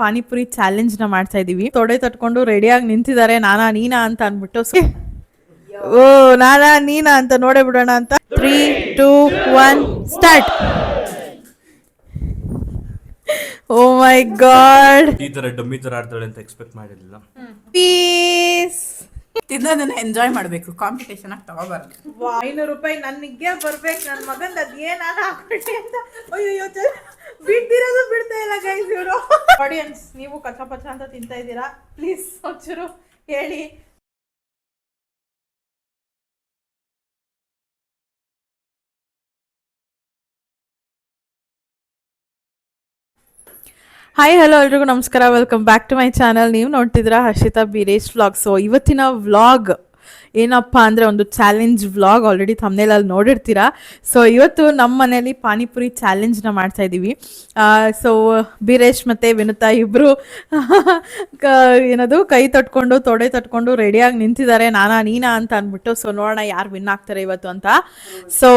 Panipuri challenge ನ ಮಾಡ್ತಾ ಇದೀವಿ. ತೊಡೆ ತಟ್ಕೊಂಡು ರೆಡಿಯಾಗಿ ನಿಂತಿದ್ದಾರೆ ನಾನಾ ನೀನಾ ಅಂತ ಅನ್ಬಿಟ್ಟು. ಓ ನಾನಾ ನೀನಾ ಅಂತ ನೋಡೇ ಬಿಡೋಣ ಅಂತ. 3, 2, 1 ಸ್ಟಾರ್ಟ್. ಓ ಮೈ ಗಾಡ್, ಈ ತರ ಡಮ್ಮಿ ತರ ಆಡ್ತಾಳೆ ಅಂತ ಎಕ್ಸ್ಪೆಕ್ಟ್ ಮಾಡಿರಲಿಲ್ಲ. ಪೀಸ್ ತಿನ್ನೋದನ್ನ ಎಂಜಾಯ್ ಮಾಡಬೇಕು, ಕಾಂಪಿಟೇಷನ್ ಆಗಿ ತಗೋಬಾರ್ದು. 500 ರೂಪಾಯಿ ನನಗೆ ಬರ್ಬೇಕು, ನನ್ನ ಮಗಂದ ಅದೇನಾನ ಹಾಕ್ಬಿಟ್ಟೆ ಅಂತ. ಅಯ್ಯೋ ಬಿಡ್ದಿರೋದು ಬಿಡ್ತಾ ಇಲ್ಲ ಗೈಸ್ ಇವರು. ಆಡಿಯನ್ಸ್, ನೀವು ಕಚ್ಚ ಪಚ್ಚ ಅಂತ ತಿಂತಾ ಇದ್ದೀರಾ, ಪ್ಲೀಸ್ ಒಂಚೂರು ಹೇಳಿ. ಹಾಯ್ ಹಲೋ ಎಲ್ರಿಗೂ ನಮಸ್ಕಾರ, welcome back to my channel. ನೀವು ನೋಡ್ತಿದ್ದೀರಾ ಹರ್ಷಿತಾ ಬೀರೇಶ್ ವ್ಲಾಗ್. ಸೊ ಇವತ್ತಿನ ವ್ಲಾಗ್ ಏನಪ್ಪ ಅಂದರೆ ಒಂದು ಚಾಲೆಂಜ್ ವ್ಲಾಗ್. ಆಲ್ರೆಡಿ ಥಂಬ್ನೇಲಲ್ಲಿ ನೋಡಿರ್ತೀರಾ. ಸೊ ಇವತ್ತು ನಮ್ಮ ಮನೇಲಿ ಪಾನಿಪುರಿ ಚಾಲೆಂಜ್ನ ಮಾಡ್ತಾ ಇದ್ದೀವಿ. ಸೊ ಬೀರೇಶ್ ಮತ್ತು ವಿನುತಾ ಇಬ್ಬರು ಏನದು ಕೈ ತಟ್ಕೊಂಡು ತೊಡೆ ತಟ್ಕೊಂಡು ರೆಡಿಯಾಗಿ ನಿಂತಿದ್ದಾರೆ ನಾನಾ ನೀನಾ ಅಂತ ಅಂದ್ಬಿಟ್ಟು. ಸೊ ನೋಡೋಣ ಯಾರು ವಿನ್ ಆಗ್ತಾರೆ ಇವತ್ತು ಅಂತ. ಸೊ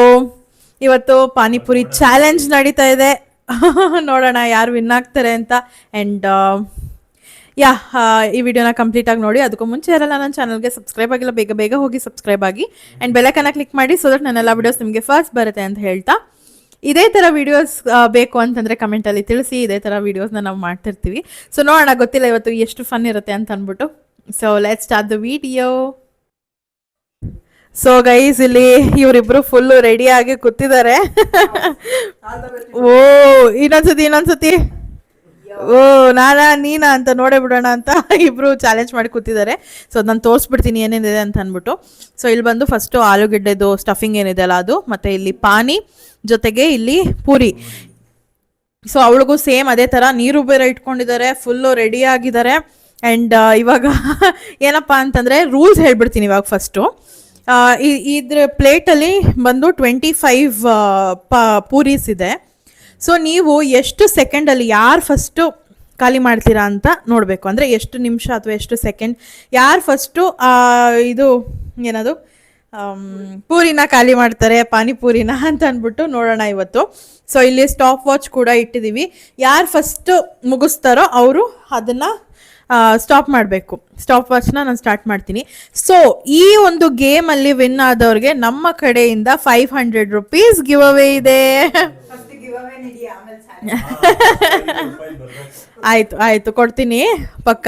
ಇವತ್ತು ಪಾನಿಪುರಿ ಚಾಲೆಂಜ್ ನಡೀತಾ ಇದೆ. ನೋಡೋಣ ಯಾರು ವಿನ್ ಆಗ್ತಾರೆ ಅಂತ. ಆ್ಯಂಡ್ ಈ ವಿಡಿಯೋನ ಕಂಪ್ಲೀಟಾಗಿ ನೋಡಿ. ಅದಕ್ಕೂ ಮುಂಚೆ ಯಾರೆಲ್ಲ ನನ್ನ ಚಾನಲ್ಗೆ ಸಬ್ಸ್ಕ್ರೈಬ್ ಆಗಿಲ್ಲ ಬೇಗ ಬೇಗ ಹೋಗಿ ಸಬ್ಸ್ಕ್ರೈಬ್ ಆಗಿ ಆ್ಯಂಡ್ ಬೆಲ್ಲೈಕನ್ನ ಕ್ಲಿಕ್ ಮಾಡಿ, ಸೊ ದಟ್ ನನ್ನೆಲ್ಲ ವಿಡಿಯೋಸ್ ನಿಮಗೆ ಫಸ್ಟ್ ಬರುತ್ತೆ ಅಂತ ಹೇಳ್ತಾ, ಇದೇ ಥರ ವಿಡಿಯೋಸ್ ಬೇಕು ಅಂತಂದರೆ ಕಮೆಂಟಲ್ಲಿ ತಿಳಿಸಿ. ಇದೇ ಥರ ವೀಡಿಯೋಸ್ನ ನಾವು ಮಾಡ್ತಿರ್ತೀವಿ. ಸೊ ನೋಡೋಣ, ಗೊತ್ತಿಲ್ಲ ಇವತ್ತು ಎಷ್ಟು ಫನ್ ಇರುತ್ತೆ ಅಂತ ಅಂದ್ಬಿಟ್ಟು. So let's start the video. So guys, ಇಲ್ಲಿ ಇವರಿಬ್ರು ಫುಲ್ಲು ರೆಡಿಯಾಗಿ ಕೂತಿದ್ದಾರೆ. ಓ ಇನ್ನೊಂದ್ಸತಿ ಓ ನಾನಾ ನೀನಾ ಅಂತ ನೋಡೇ ಬಿಡೋಣ ಅಂತ ಇಬ್ರು ಚಾಲೆಂಜ್ ಮಾಡಿ ಕೂತಿದ್ದಾರೆ. ಸೊ ನಾನು ತೋರಿಸ್ಬಿಡ್ತೀನಿ ಏನೇನಿದೆ ಅಂತ ಅಂದ್ಬಿಟ್ಟು. ಸೊ ಇಲ್ಲಿ ಬಂದು ಫಸ್ಟು ಆಲೂಗೆಡ್ಡೆದು ಸ್ಟಫಿಂಗ್ ಏನಿದೆ ಅಲ್ಲ ಅದು, ಮತ್ತು ಇಲ್ಲಿ ಪಾನಿ ಜೊತೆಗೆ ಇಲ್ಲಿ ಪೂರಿ. ಸೊ ಅವಳಿಗೂ ಸೇಮ್ ಅದೇ ಥರ ನೀರು ಬೇರೆ ಇಟ್ಕೊಂಡಿದ್ದಾರೆ, ಫುಲ್ಲು ರೆಡಿ ಆಗಿದ್ದಾರೆ. ಆ್ಯಂಡ್ ಇವಾಗ ಏನಪ್ಪ ಅಂತಂದರೆ ರೂಲ್ಸ್ ಹೇಳ್ಬಿಡ್ತೀನಿ ಇವಾಗ ಫಸ್ಟು. ಇದ್ರ ಪ್ಲೇಟಲ್ಲಿ ಬಂದು 25 ಪೂರೀಸ್ ಇದೆ. ಸೊ ನೀವು ಎಷ್ಟು ಸೆಕೆಂಡಲ್ಲಿ ಯಾರು ಫಸ್ಟು ಖಾಲಿ ಮಾಡ್ತೀರಾ ಅಂತ ನೋಡಬೇಕು. ಅಂದರೆ ಎಷ್ಟು ನಿಮಿಷ ಅಥವಾ ಎಷ್ಟು ಸೆಕೆಂಡ್ ಯಾರು ಫಸ್ಟು ಇದು ಏನದು ಪೂರಿನ ಖಾಲಿ ಮಾಡ್ತಾರೆ, ಪಾನಿಪೂರಿನ ಅಂತ ಅಂದ್ಬಿಟ್ಟು ನೋಡೋಣ ಇವತ್ತು. ಸೊ ಇಲ್ಲಿ ಸ್ಟಾಪ್ ವಾಚ್ ಕೂಡ ಇಟ್ಟಿದ್ದೀವಿ. ಯಾರು ಫಸ್ಟು ಮುಗಿಸ್ತಾರೋ ಅವರು ಅದನ್ನು ಸ್ಟಾಪ್ ಮಾಡಬೇಕು. ಸ್ಟಾಪ್ ವಾಚ್ನ ನಾನು ಸ್ಟಾರ್ಟ್ ಮಾಡ್ತೀನಿ. ಸೊ ಈ ಒಂದು ಗೇಮಲ್ಲಿ ವಿನ್ ಆದವ್ರಿಗೆ ನಮ್ಮ ಕಡೆಯಿಂದ 500 ರೂಪೀಸ್ ಗಿವ್ ಅವೇ ಇದೆ. ಆಯ್ತು ಕೊಡ್ತೀನಿ ಪಕ್ಕ.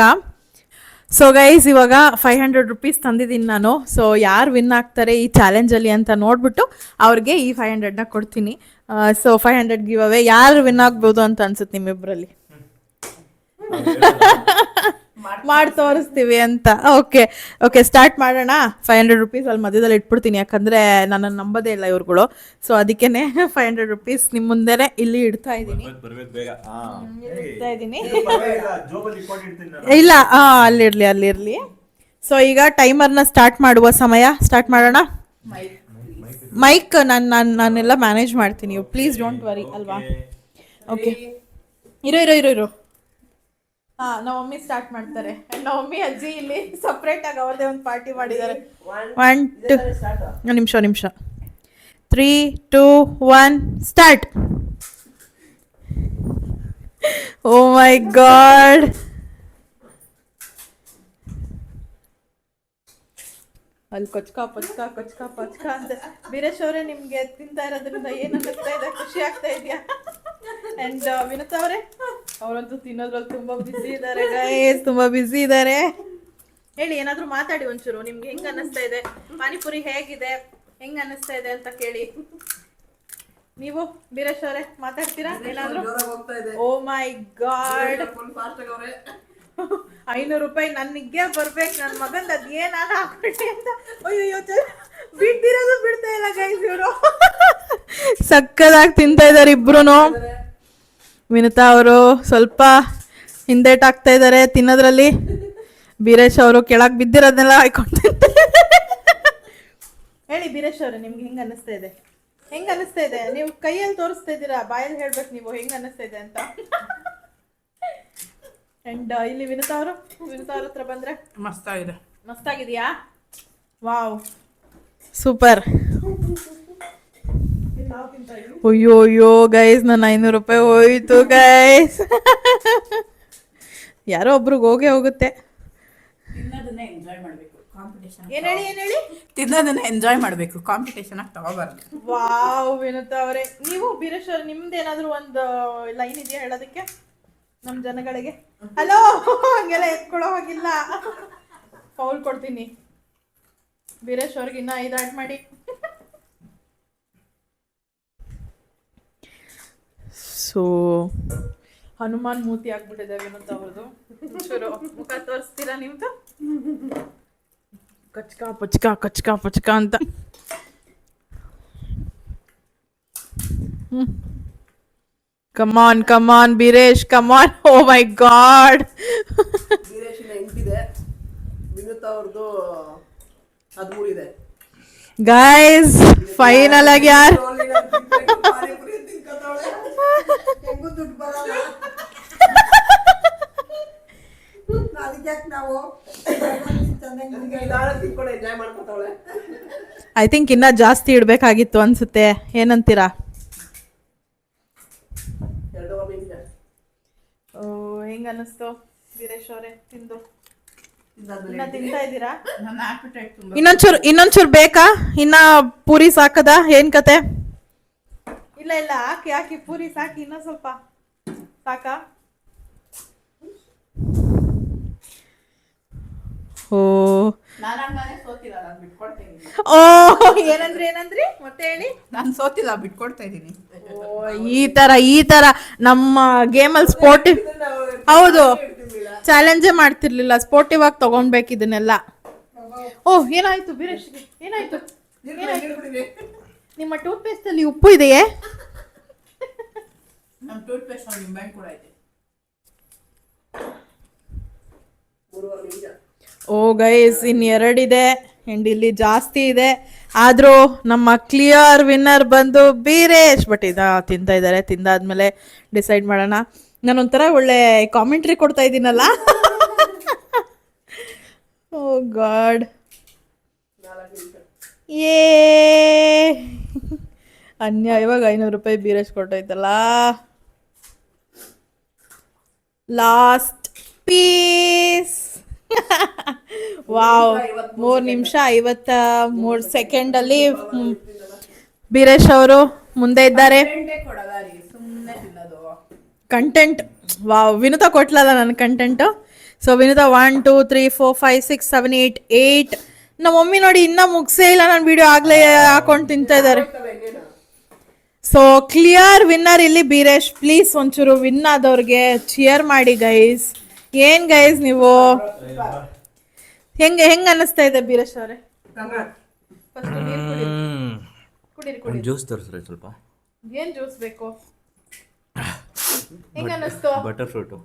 ಸೊ ಗೈಸ್, ಇವಾಗ 500 ರೂಪೀಸ್ ತಂದಿದ್ದೀನಿ ನಾನು. ಸೊ ಯಾರು ವಿನ್ ಆಗ್ತಾರೆ ಈ ಚಾಲೆಂಜಲ್ಲಿ ಅಂತ ನೋಡ್ಬಿಟ್ಟು ಅವ್ರಿಗೆ ಈ 500ನ ಕೊಡ್ತೀನಿ. So 500 give away. ಯಾರು ವಿನ್ ಆಗ್ಬೋದು ಅಂತ ಅನ್ಸುತ್ತೆ ನಿಮ್ಮಿಬ್ಬರಲ್ಲಿ? ಮಾಡಿ ತೋರಿಸ್ತೀವಿ ಅಂತ. ಓಕೆ ಸ್ಟಾರ್ಟ್ ಮಾಡೋಣ. 500 ರೂಪೀಸ್ ಅಲ್ಲಿ ಮಧ್ಯದಲ್ಲಿ ಇಟ್ಬಿಡ್ತೀನಿ, ಯಾಕಂದರೆ ನನ್ನ ನಂಬೋದೇ ಇಲ್ಲ ಇವ್ರುಗಳು. ಸೊ ಅದಕ್ಕೇನೆ 500 ರೂಪೀಸ್ ನಿಮ್ಮ ಮುಂದೆನೆ ಇಲ್ಲಿ ಇಡ್ತಾ ಇದ್ದೀನಿ. ಇಲ್ಲ ಅಲ್ಲಿರ್ಲಿ. ಸೊ ಈಗ ಟೈಮರ್ನ ಸ್ಟಾರ್ಟ್ ಮಾಡುವ ಸಮಯ. ಸ್ಟಾರ್ಟ್ ಮಾಡೋಣ. ಮೈಕ್ ನಾನೆಲ್ಲ ಮ್ಯಾನೇಜ್ ಮಾಡ್ತೀನಿ, ಪ್ಲೀಸ್ ಡೋಂಟ್ ವರಿ ಅಲ್ವಾ. ಓಕೆ ಇರೋ. ನಮ್ಮ ಮಮ್ಮಿ ಸ್ಟಾರ್ಟ್ ಮಾಡ್ತಾರೆ. ನಮ್ಮ ಮಮ್ಮಿ ಅಜ್ಜಿ ಇಲ್ಲಿ ಸಪ್ರೇಟ್ ಆಗಿ ಅವ್ರದೇ ಒಂದು ಪಾರ್ಟಿ ಮಾಡಿದ್ದಾರೆ. 1 2 ನಿಮಿಷ 3 2 1 ಸ್ಟಾರ್ಟ್. ಓ ಮೈ ಗಾಡ್, ಅಲ್ಲಿ ಕೊಚ್ಕ ಅಂತ. ಬೀರೇಶ್ ಅವರೇ, ನಿಮ್ಗೆ ತಿಂತಾ ಇರೋದ್ರಿಂದ ಏನ್ ಅನ್ನಿಸ್ತಾ ಇದೆ? ಖುಷಿ ಆಗ್ತಾ ಇದೆಯಾ? ಅಂಡ್ ವಿನುತಾ ಅವರೇ, ಅವರಂತೂ ತಿನ್ನೋದ್ರಲ್ಲಿ ತುಂಬಾ ಬ್ಯುಸಿ ಇದ್ದಾರೆ ಗೈಸ್, ತುಂಬಾ ಬ್ಯುಸಿ ಇದ್ದಾರೆ. ಹೇಳಿ, ಏನಾದ್ರು ಮಾತಾಡಿ ಒಂಚೂರು. ನಿಮ್ಗೆ ಹೆಂಗ್ ಅನ್ನಿಸ್ತಾ ಇದೆ ಪಾನಿಪುರಿ? ಹೇಗಿದೆ, ಹೆಂಗ್ ಅನ್ನಿಸ್ತಾ ಇದೆ ಅಂತ ಕೇಳಿ. ನೀವು ಬೀರೇಶ್ ಅವರೇ ಮಾತಾಡ್ತೀರಾ ಏನಾದ್ರು? ಓ ಮೈ ಗಾಡ್, 500 ರೂಪಾಯಿ ನನಗೆ ಬರ್ಬೇಕು, ನನ್ನ ಮಗಂದ ಅದೇನಾನ ಹಾಕ್ಬಿಟ್ಟೆ ಅಂತ. ಅಯ್ಯೋ ಬಿಡ್ದಿರೋದು ಬಿಡ್ತಾ ಇಲ್ಲ ಗೈಸ್ ಇವರು. ಸಕ್ಕದಾಗಿ ತಿಂತಾ ಇದ್ದಾರೆ ಇಬ್ರು. ವಿನುತಾ ಅವರು ಸ್ವಲ್ಪ ಹಿಂದೇಟಾಗ್ತಾ ಇದ್ದಾರೆ ತಿನ್ನೋದ್ರಲ್ಲಿ. ಬೀರೇಶ್ ಅವರು ಕೆಳಗೆ ಬಿದ್ದಿರೋದನ್ನೆಲ್ಲ ಹಾಕೊಂಡು. ಹೇಳಿ ಬೀರೇಶ್ ಅವರೇ, ನಿಮ್ಗೆ ಹೆಂಗ್ ಅನ್ನಿಸ್ತಾ ಇದೆ? ನೀವು ಕೈಯಲ್ಲಿ ತೋರಿಸ್ತಾ ಇದ್ದೀರಾ, ಬಾಯಲ್ಲಿ ಹೇಳ್ಬೇಕು ನೀವು ಹೆಂಗ್ ಅನ್ನಿಸ್ತಾ ಇದೆ ಅಂತ. ಅಂಡ್ ಇಲ್ಲಿ ವಿನುತಾ ಅವ್ರ ಹತ್ರ ಬಂದ್ರೆ ಮಸ್ತಾಗಿದೆಯಾ? Wow, super. ಅಯ್ಯೋ ಗೈಸ್, ನನ್ನ 500 ರೂಪಾಯಿ ಹೋಯ್ತು ಗೈಸ್. ಯಾರೋ ಒಬ್ರಿಗೆ ಹೋಗೇ ಹೋಗುತ್ತೆ. ತಿನ್ನೋದನ್ನ ಎಂಜಾಯ್ ಮಾಡಬೇಕು, ಕಾಂಪಿಟೇಷನ್. ಏನ್ ಹೇಳಿ ತಿನ್ನೋದನ್ನ ಎಂಜಾಯ್ ಮಾಡಬೇಕು, ಕಾಂಪಿಟೇಷನ್ ಆಗಿ ತಗೋಬಾರ್ದು. ವಾವ್ ವಿನುತಾ ಅವರೇ, ನೀವು ಬೀರೇಶ್ ಅವ್ರೆ ನಿಮ್ದೇನಾದ್ರೂ ಒಂದು ಲೈನ್ ಇದೆಯಾ ಹೇಳೋದಕ್ಕೆ ನಮ್ಮ ಜನಗಳಿಗೆ? ಹಲೋ ಹಂಗೆಲ್ಲ ಎತ್ಕೊಳ್ಳೋ ಹೋಗಿಲ್ಲ, ಫೌಲ್ ಕೊಡ್ತೀನಿ. ಬೀರೇಶ್ ಅವ್ರಿಗೆ ಇನ್ನ 5 ಆಡ್ ಮಾಡಿ. ಸೊ ಹನುಮಾನ್ ಮೂತಿ ಆಗ್ಬಿಟ್ಟಿದೆ ವಿನುತಾ ಅವ್ರದ್ದು. ಚೂರು ಮುಖ ತೋರಿಸ್ತೀರಾ ನಿಮ್ದು? ಕಚ್ಕ ಪಚ್ಕ ಕಚ್ಕ ಪಚ್ಕ ಅಂತ. ಕಮಾನ್ ಕಮಾನ್ ಬೀರೇಶ್ ಕಮಾನ್. ಓ ಮೈ ಗಾಡ್. ವೀರೇಶಿನ 8 ಇದೆ, ವಿನುತಾ ಅವ್ರದ್ದು 13 ಇದೆ. ಗೈಸ್ ಫೈನಲ್ ಆಗಿ ಯಾರು? ಹೆಂಗೂ ದುಡ್ಡು ಬರಲ್ಲ, ಅದಕ್ಕೆ ನಾವು ಚೆನ್ನಾಗಿ ತಿನ್ಕೊಂಡು ಎಂಜಾಯ್ ಮಾಡ್ಕೊತಾವಳೆ. ಐ ಥಿಂಕ್ ಇನ್ನ ಜಾಸ್ತಿ ಇಡ್ಬೇಕಾಗಿತ್ತು ಅನ್ಸುತ್ತೆ, ಏನಂತೀರಾ? 2 ನಿಮಿಷ. ಓ ಹೆಂಗ ಅನ್ನಿಸ್ತು ವೀರೇಶ್ ಅವರೇ ತಿಂದು? ಇನ್ನ ತಿಂತಾ ಇದ್ದೀರಾ? ನನ್ನ ಆಪಟೈಟ್ ತುಂಬಾ. ಇನ್ನೊಂಚೂರು ಬೇಕಾ? ಇನ್ನ ಪೂರಿ ಸಾಕದ? ಏನ್ ಕತೆ? ಇಲ್ಲ ಇಲ್ಲ ಹಾಕಿ ಪೂರಿ ಸಾಕಿ, ಇನ್ನೂ ಸ್ವಲ್ಪ ಸಾಕಾ? ಓ ನಾನು ಹಂಗಾನೆ ಸೋತಿಲ್ಲ, ನಾನು ಬಿಟ್ಕೊಡ್ತಾ ಇದ್ದೀನಿ. ಓ ಏನಂದ್ರಿ ಮತ್ತೆ ಹೇಳಿ. ನಾನು ಸೋತಿಲ್ಲ, ಬಿಟ್ಕೊಡ್ತಾ ಇದ್ದೀನಿ. ಈ ತರ ನಮ್ಮ ಗೇಮಲ್ಲಿ ಸ್ಪೋರ್ಟಿವ್, ಹೌದು ಚಾಲೆಂಜೇ ಮಾಡ್ತಿರ್ಲಿಲ್ಲ, ಸ್ಪೋರ್ಟಿವ್ ಆಗಿ ತಗೊಂಡ್ಬೇಕು ಇದನ್ನೆಲ್ಲ. ಓ ಏನಾಯ್ತು ಬೀರೇಶ್ಗೆ? ಏನಾಯ್ತು? ನಿಮ್ಮ ಟೂತ್ ಪೇಸ್ಟ್ ಅಲ್ಲಿ ಉಪ್ಪು ಇದೆಯೇ? ನಮ್ಮ ಟೂತ್ ಪೇಸ್ಟ್ ಅಲ್ಲಿ ನಿಂಬೆಹಣ್ಣು ಕೂಡ ಇದೆ. 3 ನಿಮಿಷ. ಓ ಗೈಸ್ ಇನ್ 2 ಇದೆ ಅಂಡ್ ಇಲ್ಲಿ ಜಾಸ್ತಿ ಇದೆ, ಆದ್ರೂ ನಮ್ಮ ಕ್ಲಿಯರ್ ವಿನ್ನರ್ ಬಂದು ಬೀರೇಶ್. ಬಟ್ ತಿಂತಾ ಇದ್ದಾರೆ, ತಿಂದಾದ್ಮೇಲೆ ಡಿಸೈಡ್ ಮಾಡೋಣ. ನಾನೊಂಥರ ಒಳ್ಳೆ ಕಾಮೆಂಟ್ರಿ ಕೊಡ್ತಾ ಇದ್ದೀನಲ್ಲ. ಓ ಗಾಡ್, ಏ ಅನ್ಯಾಯವಾಗ 500 ರೂಪಾಯಿ ಬೀರೇಶ್ ಕೊಟ್ಟೈತಲ್ಲ. Last piece. ವಾವ್, 3 ನಿಮಿಷ 53 ಸೆಕೆಂಡ್ ಅಲ್ಲಿ ಬೀರೇಶ್ ಅವರು ಮುಂದೆ ಇದ್ದಾರೆ. ಸುಮ್ಮನೆ ತಿನ್ನೋದು ಕಂಟೆಂಟ್. ವಾವ್, ವಿನುತಾ ಕೊಟ್ಲಲ್ಲ ನನ್ನ ಕಂಟೆಂಟ್. ಸೊ ವಿನುತಾ 1 2 3 4 5 6 7 8 8. ನಮ್ಮ ಮಮ್ಮಿ ನೋಡಿ ಇನ್ನೂ ಮುಗಿಸೇ ಇಲ್ಲ, ನನ್ನ ವಿಡಿಯೋ ಆಗ್ಲೇ ಹಾಕೊಂಡು ತಿಂತಾ ಇದ್ದಾರೆ. ಸೊ ಕ್ಲಿಯರ್ ವಿನ್ನರ್ ಇಲ್ಲಿ ಬೀರೇಶ್. ಪ್ಲೀಸ್ ಒಂಚೂರು ವಿನ್ ಆದವ್ರಿಗೆ ಚಿಯರ್ ಮಾಡಿ ಗೈಸ್. ಏನ್ ಗೈಸ್ ನೀವು? ಹೆಂಗ್ ಅನ್ನಿಸ್ತಾ ಇದೆ ಬೀರೇಶ್ ಅವರೇ? ಫಸ್ಟ್ ಕುಡೀರಿ. ಜ್ಯೂಸ್ ತರಿಸ್ರಿ ಸ್ವಲ್ಪ. ಏನ್ ಜ್ಯೂಸ್ ಬೇಕು? ಹೆಂಗ ಅನ್ನಿಸ್ತು? Butter fruit.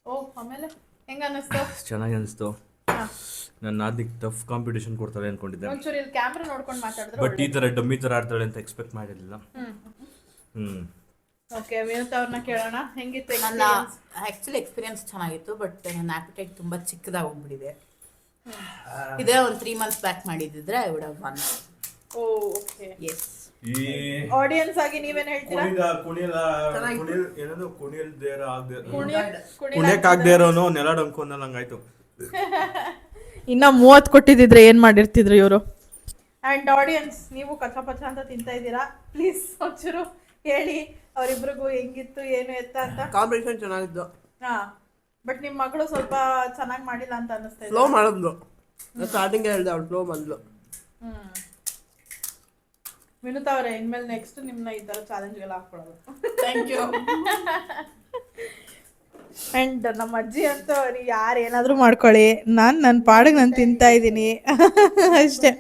ಓ ಆಮೇಲೆ ಹೆಂಗ ಅನ್ನಿಸ್ತು? ಚೆನ್ನಾಗಿ ಅನಿಸ್ತು. ನಾನು ಅದಕ್ಕೆ ಟಫ್ ಕಾಂಪಿಟೇಷನ್ ಕೊಡ್ತಾರೆ ಅನ್ಕೊಂಡಿದ್ದೆ, ಒಂಚೂರು ಇಲ್ಲಿ ಕ್ಯಾಮ್ರಾ ನೋಡ್ಕೊಂಡು ಮಾತಾಡಿದ್ರೆ. ಬಟ್ ಈ ತರ ಡಮ್ಮಿ ತರ ಆಡ್ತಾಳೆ ಅಂತ ಎಕ್ಸ್ಪೆಕ್ಟ್ ಮಾಡಿರಲಿಲ್ಲ. ಓಕೆ ವಿನುತಾ ಅವ್ರನ್ನ ಕೇಳೋಣ, ಹೆಂಗಿತ್ತು ನನ್ನ ಆ್ಯಕ್ಚುಲಿ ಎಕ್ಸ್ಪೀರಿಯನ್ಸ್ ಚೆನ್ನಾಗಿತ್ತು, ಬಟ್ ನನ್ನ ಆಪಟೈಟ್ ತುಂಬ ಚಿಕ್ಕದಾಗಿ ಹೋಗ್ಬಿಟ್ಟಿದೆ. ಇದೇ ಒಂದು 3 months ಬ್ಯಾಕ್ ಮಾಡಿದ್ದಿದ್ರೆ I would have won. Oh okay. Yes. ಈ ಆಡಿಯನ್ಸ್ ಆಗಿ ನೀವೇನ್ ಹೇಳ್ತೀರಾ? ಕುಣಿಯಕ್ಕಾಗದೇ ಇರೋನು ನೆಲ ಡಂಕೊಂಡಲ್ಲ ಹಂಗಾಯ್ತು. ಇನ್ನ 30 ಕೊಟ್ಟಿದ್ರೆ ಏನ್ ಮಾಡಿರ್ತಿದ್ರು ಇವರು? ಅಂಡ್ ಆಡಿಯನ್ಸ್, ನೀವು ಕಚ ಪಚ ಅಂತ ತಿಂತಾ ಇದ್ದೀರಾ, ಪ್ಲೀಸ್ ಒಂಚೂರು ಹೇಳಿ ಅವರಿಬ್ರಿಗೂ ಹೆಂಗಿತ್ತು ಏನು ಎತ್ತ ಅಂತ. ಕಾಂಪಿಟೇಷನ್ ಚೆನ್ನಾಗಿದ್ದು. ಹಾ, ಬಟ್ ನಿಮ್ಮ ಮಗಳು ಸ್ವಲ್ಪ ಚೆನ್ನಾಗಿ ಮಾಡಿಲ್ಲ ಅಂತ ಅನ್ನಿಸ್ತಾ ಇದೆ. ಫ್ಲೋ ಮಾಡಿದ್ಲು, ಸ್ಟಾರ್ಟಿಂಗ್ ಹೇಳ್ದೆ ಅವಳು ಫ್ಲೋ ಬಂದ್ಲು. ವಿನುತಾ ಅವರೇ, ಇನ್ಮೇಲೆ ನೆಕ್ಸ್ಟ್ ನಿಮ್ಮನ್ನ ಈ ಥರ ಚಾಲೆಂಜ್ಗೆಲ್ಲ ಹಾಕ್ಕೊಡೋದು. Thank you. ಅಂಡ್ ನಮ್ಮ ಅಜ್ಜಿ ಅಂತೂ ನೀವು ಯಾರು ಏನಾದರೂ ಮಾಡ್ಕೊಳ್ಳಿ, ನನ್ನ ಪಾಡಿಗೆ ನಾನು ತಿಂತಾ ಇದ್ದೀನಿ ಅಷ್ಟೇ.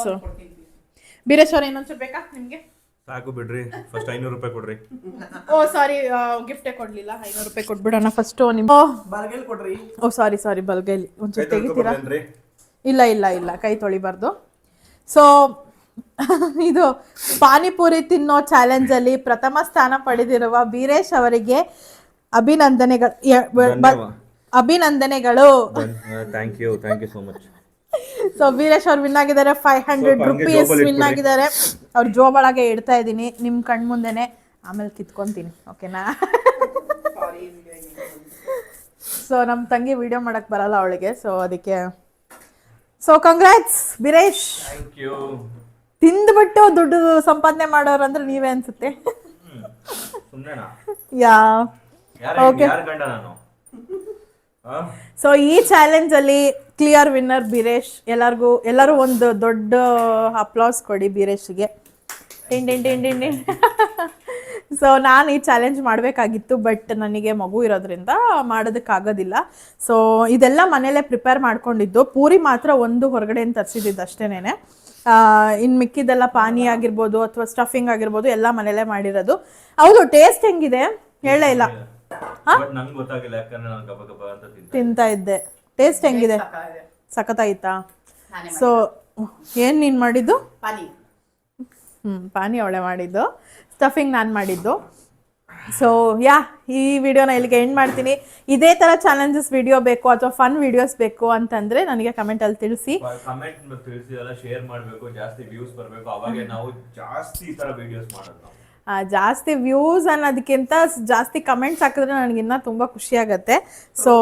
ಸೊ ಬೀರೇಶ್ ಅವ್ರ ಇನ್ನೊಂಚೂರು ಬೇಕಾ ನಿಮಗೆ? ಸಾಕು ಬಿಡ್ರಿ, ಫಸ್ಟ್ 500 ರೂಪಾಯಿ ಕೊಡ್ರಿ. ಓ ಸಾರಿ, ಗಿಫ್ಟೇ ಕೊಡ್ಲಿಲ್ಲ, 500 ರೂಪಾಯಿ ಕೊಟ್ಬಿಡೋಣ ಫಸ್ಟು. ನಿಮ್ಮ ಬಲಗೈಲಿ ಕೊಡ್ರಿ. ಓ ಸಾರಿ ಬಲ್ಗೈಲಿ ಒಂಚೂರು ತೆಗಿತೀರಾ? ಇಲ್ಲ ಕೈ ತೊಳಿಬಾರ್ದು. ಸೊ ಇದು ಪಾನಿಪುರಿ ತಿನ್ನೋ ಚಾಲೆಂಜಲ್ಲಿ ಪ್ರಥಮ ಸ್ಥಾನ ಪಡೆದಿರುವ ಬೀರೇಶ್ ಅವರಿಗೆ ಅಭಿನಂದನೆಗಳು. Thank you so much. So Veeresh ಅವ್ರು ವಿನ್ ಆಗಿದ್ದಾರೆ, 500 ರೂಪೀಸ್ ವಿನ್ ಆಗಿದ್ದಾರೆ. ಅವ್ರ ಜೋಬೊಳಗೆ ಇಡ್ತಾ ಇದ್ದೀನಿ ನಿಮ್ಮ ಕಣ್ಮುಂದೆನೆ, ಆಮೇಲೆ ಕಿತ್ಕೊಂತೀನಿ, ಓಕೆನಾ? ಸೊ ನಮ್ಮ ತಂಗಿ ವಿಡಿಯೋ ಮಾಡಕ್ ಬರಲ್ಲ ಅವಳಿಗೆ, ಸೊ ಅದಕ್ಕೆ. So congrats Biresh, thank you. ತಿಂದ್ಬಿಟ್ಟು ದುಡ್ಡು ಸಂಪಾದನೆ ಮಾಡೋರು ಅಂದ್ರೆ ನೀವೇ ಅನ್ಸುತ್ತೆ. ಸುಮ್ಮನೆನಾ? ಯಾ ಯಾರು ಗಂಡ ನಾನು? ಸೊ ಈ ಚಾಲೆಂಜ್ ಅಲ್ಲಿ ಕ್ಲಿಯರ್ ವಿನ್ನರ್ ಬಿರೇಶ್. ಎಲ್ಲರೂ ಒಂದು ದೊಡ್ಡ ಅಪ್ಲಾಸ್ ಕೊಡಿ ಬಿರೇಶ್ಗೆ. ಟಿನ್ ಟಿನ್ ಟಿನ್ ಟಿನ್ ಟಿನ್. ಸೊ ನಾನು ಈ ಚಾಲೆಂಜ್ ಮಾಡಬೇಕಾಗಿತ್ತು, ಬಟ್ ನನಗೆ ಮಗು ಇರೋದ್ರಿಂದ ಮಾಡೋದಕ್ಕಾಗೋದಿಲ್ಲ. ಸೊ ಇದೆಲ್ಲ ಮನೇಲೆ ಪ್ರಿಪೇರ್ ಮಾಡ್ಕೊಂಡಿದ್ದು. ಪೂರಿ ಮಾತ್ರ ಒಂದು ಹೊರಗಡೆಯಿಂದ ತರಿಸಿದ್ದು ಅಷ್ಟೇನೆ. ಇನ್ನು ಮಿಕ್ಕಿದೆಲ್ಲ ಪಾನಿ ಆಗಿರ್ಬೋದು ಅಥವಾ ಸ್ಟಫಿಂಗ್ ಆಗಿರ್ಬೋದು ಎಲ್ಲ ಮನೇಲೆ ಮಾಡಿರೋದು. ಹೌದು, ಟೇಸ್ಟ್ ಹೆಂಗಿದೆ ಹೇಳೇ ಇಲ್ಲ. ನಂಗೆ ಗೊತ್ತಾಗಿಲ್ಲ, ಯಾಕಂದ್ರೆ ನಾನು ಗಬ ಗಬ ಅಂತ ತಿಂತಾ ಇದ್ದೆ. ಟೇಸ್ಟ್ ಹೆಂಗಿದೆ? ಸಖತ್ತಾಯ್ತಾ? ಸೊ ಏನು ನೀನು ಮಾಡಿದ್ದು? ಪಾನಿ. ಪಾನಿ ಅವಳೆ ಮಾಡಿದ್ದು, ಸ್ಟಫಿಂಗ್ ನಾನು ಮಾಡಿದ್ದು. ಸೊ ಈ ವಿಡಿಯೋನ ಇಲ್ಲಿಗೆ ಎಂಡ್ ಮಾಡ್ತೀನಿ. ಇದೇ ಥರ ಚಾಲೆಂಜಸ್ ವಿಡಿಯೋ ಬೇಕು ಅಥವಾ ಫನ್ ವಿಡಿಯೋಸ್ ಬೇಕು ಅಂತಂದರೆ ನನಗೆ ಕಮೆಂಟಲ್ಲಿ ತಿಳಿಸಿ. ಕಮೆಂಟ್ ತಿಳಿಸಿ, ಎಲ್ಲ ಶೇರ್ ಮಾಡಬೇಕು, ಜಾಸ್ತಿ ವ್ಯೂಸ್ ಬರಬೇಕು, ಅವಾಗೆ ನಾವು ಜಾಸ್ತಿ ಈ ಥರ ವಿಡಿಯೋಸ್ ಮಾಡೋದು. ಜಾಸ್ತಿ ವ್ಯೂಸ್ ಅನ್ನೋದಕ್ಕಿಂತ ಜಾಸ್ತಿ ಕಮೆಂಟ್ಸ್ ಹಾಕಿದ್ರೆ ನನಗಿನ್ನ ತುಂಬ ಖುಷಿ ಆಗುತ್ತೆ. ಸೊ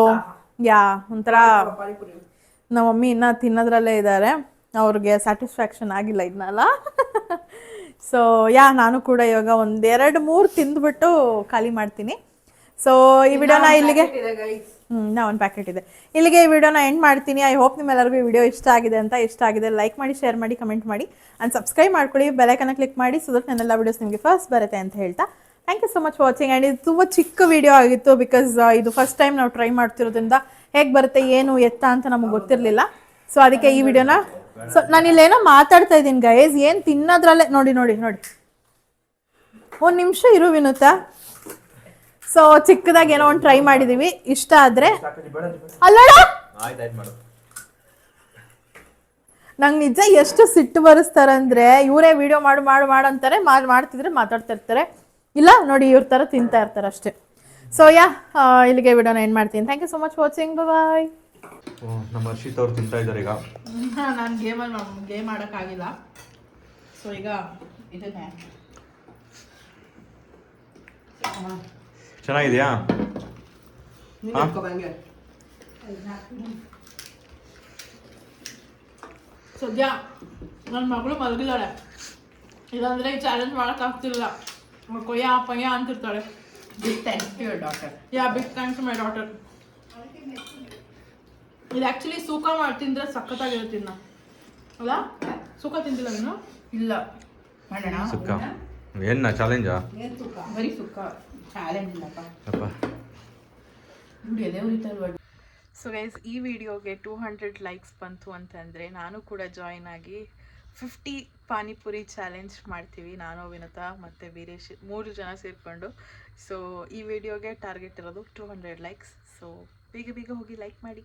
ಒಂಥರ ನಮ್ಮ ಮಮ್ಮಿ ಇನ್ನೂ ತಿನ್ನೋದ್ರಲ್ಲೇ ಇದ್ದಾರೆ, ಅವ್ರಿಗೆ ಸ್ಯಾಟಿಸ್ಫ್ಯಾಕ್ಷನ್ ಆಗಿಲ್ಲ ಇದನ್ನೆಲ್ಲ. ಸೊ ನಾನು ಕೂಡ ಇವಾಗ 1-2-3 ತಿಂದ್ಬಿಟ್ಟು ಖಾಲಿ ಮಾಡ್ತೀನಿ. ಸೊ ಈ ವಿಡಿಯೋನ ಇಲ್ಲಿಗೆ ಒಂದು ಪ್ಯಾಕೆಟ್ ಇದೆ, ಇಲ್ಲಿಗೆ ಈ ವಿಡಿಯೋನ ಎಂಡ್ ಮಾಡ್ತೀನಿ. ಐ ಹೋಪ್ ನಿಮ್ಮೆಲ್ಲರಿಗೂ ಈ ವಿಡಿಯೋ ಇಷ್ಟ ಆಗಿದೆ ಲೈಕ್ ಮಾಡಿ, ಶೇರ್ ಮಾಡಿ, ಕಮೆಂಟ್ ಮಾಡಿ ಆ್ಯಂಡ್ ಸಬ್ಸ್ಕ್ರೈಬ್ ಮಾಡ್ಕೊಳ್ಳಿ. ಬೆಲೈಕನ್ನ ಕ್ಲಿಕ್ ಮಾಡಿ, ಸೊ ದಟ್ ನನ್ನೆಲ್ಲ ವಿಡಿಯೋಸ್ ನಿಮಗೆ ಫಸ್ಟ್ ಬರುತ್ತೆ ಅಂತ ಹೇಳ್ತಾ thank you so much for watching. And ಇದು ತುಂಬ ಚಿಕ್ಕ ವಿಡಿಯೋ ಆಗಿತ್ತು, ಬಿಕಾಸ್ ಇದು ಫಸ್ಟ್ ಟೈಮ್ ನಾವು ಟ್ರೈ ಮಾಡ್ತಿರೋದ್ರಿಂದ ಹೇಗೆ ಬರುತ್ತೆ ಏನು ಎತ್ತ ಅಂತ ನಮಗೆ ಗೊತ್ತಿರಲಿಲ್ಲ. ಸೊ ಅದಕ್ಕೆ ಈ ವಿಡಿಯೋನ ನಾನು ಇಲ್ಲೇನೋ ಮಾತಾಡ್ತಾ ಇದ್ದೀನಿ ಗೈಸ್, ಏನು ತಿನ್ನೋದ್ರಲ್ಲೇ ನೋಡಿ ಒಂದು ನಿಮಿಷ ಇರು ವಿನುತಾ. ಸೊ ಚಿಕ್ಕದಾಗಿ ಏನೋ ಒಂದು ಟ್ರೈ ಮಾಡಿದೀವಿ, ಇಷ್ಟ ಆದ್ರೆ ಅಲ್ಲಡ ನಂಗೆ ನಿಜ ಎಷ್ಟು ಸಿಟ್ಟು ಬರೆಸ್ತಾರಂದ್ರೆ, ಇವರೇ ವಿಡಿಯೋ ಅಂತಾರೆ, ಮಾಡ್ತಿದ್ರೆ ಮಾತಾಡ್ತಾ ಇರ್ತಾರೆ, ಇಲ್ಲ ನೋಡಿ ಇವ್ರ ಥರ ತಿಂತಾ ಇರ್ತಾರೆ ಅಷ್ಟೇ. ಸೊ ಇಲ್ಲಿಗೆ ವಿಡಿಯೋನ ಎಂಡ್ ಮಾಡ್ತೀನಿ. Thank you so much watching, bye. ನಮ್ಮ ಹರ್ಷಿತ್ ಅವ್ರು ತಿಂತಾ ಇದ್ದಾರೆ ಈಗ. ನಾನು ಗೇಮ್ ಆಡೋಕ್ಕಾಗಿಲ್ಲ, ಸೊ ಈಗ ಇದನ್ನೇ. ಚೆನ್ನಾಗಿದೆಯಾ? ಸದ್ಯ ನನ್ನ ಮಗಳು ಮಲಗಿದ್ದಾಳೆ, ಇಲ್ಲಾಂದ್ರೆ ಈ ಚಾಲೆಂಜ್ ಮಾಡೋಕ್ಕಾಗ್ತಿಲ್ಲ. ಕೊಯ್ಯ ಅಂತಿರ್ತಾಳೆ. Big thanks to your daughter. Big thanks to my daughter. ಇದು ಆ್ಯಕ್ಚುಲಿ ಸುಕ್ಕ ತಿಂದರೆ ಸಖತ್ತಾಗಿರುತ್ತೆ ಇನ್ನು, ಅಲ್ಲ? ಸುಕ್ಕ ತಿಂತಿಲ್ಲ ನೀನು? ಇಲ್ಲ ಮಾಡೋಣ. ಸುಕ್ಕ ಏನ ಚಾಲೆಂಜಾ? ಏನು ಸುಕ್ಕ? ಬರೀ ಸುಕ್ಕ, ಚಾಲೆಂಜ್ ಇಲ್ಲಪ್ಪ. ಸೊ ಗೈಸ್, ಈ ವಿಡಿಯೋಗೆ 200 ಲೈಕ್ಸ್ ಬಂತು ಅಂತಂದರೆ ನಾನು ಕೂಡ ಜಾಯಿನ್ ಆಗಿ 50 ಪಾನಿಪುರಿ ಚಾಲೆಂಜ್ ಮಾಡ್ತೀವಿ, ನಾನು, ವಿನುತಾ ಮತ್ತು ವೀರೇಶ್ 3 ಜನ ಸೇರಿಕೊಂಡು. ಸೊ ಈ ವಿಡಿಯೋಗೆ ಟಾರ್ಗೆಟ್ ಇರೋದು 200 ಲೈಕ್ಸ್. ಸೊ ಬೇಗ ಹೋಗಿ ಲೈಕ್ ಮಾಡಿ.